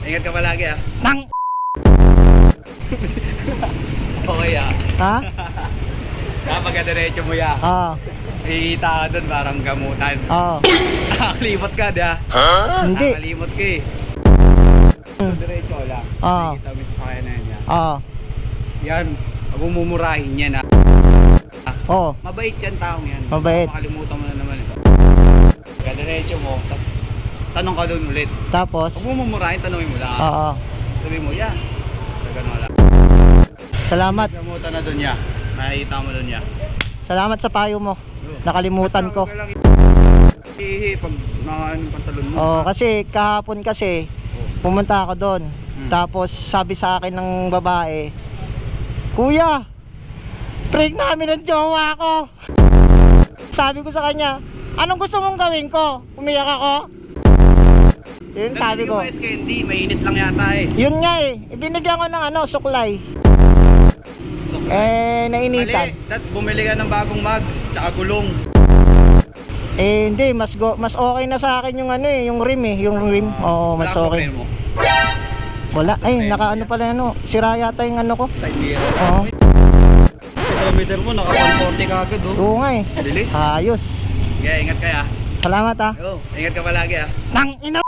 Ingat ka palagi ah. Nang Okay ah. ha? Kapag diretso mo ya, Oo. ikita ka doon parang gamutan. Oo. Nakakalimot ka di ah. Hindi. Nakakalimot ka eh. Diretso lang. Oo. Nakikita mo sa sakyan na yan. Oo. Yan. Huwag mong mumurahin yan ah. Oo. Mabait yan taong yan. Mabait. Makalimutan mo na naman ito. Diretso mo, tapos tanong ka doon ulit. Tapos? Huwag mo mumurahin, tanongin mo lang. Oo. Sabi mo, ya. Ganun lang. Salamat. Gamutan na doon ya. Makikita mo doon ya. Salamat sa payo mo. Nakalimutan ko. Basta huwag ka lang ihi pag nakaano yung pantalon mo. Oo, kasi kahapon kasi pumunta ako doon. Tapos sabi sa akin ng babae, "Kuya, break namin ng jowa ko." Sabi ko sa kanya, "Anong gusto mong gawin ko? Umiyak ako?" Yun sabi ko. Yung candy, mainit lang yata eh. Yun nga eh, ibinigyan ko ng suklay. Nainitan. Bumili ka ng bagong mugs, tsaka gulong. Hindi, mas okay na sa akin yung yung rim yung rim. Oo, mas Wala okay. ka mo. Wala, naka pala sira yata yung ko. Side mirror. Oo. Speedometer mo, naka 140 ka agad oh. Oo nga eh. Bilis. Ayos. Kaya ingat kaya. Salamat ah. Ingat ka palagi ah. Nang ina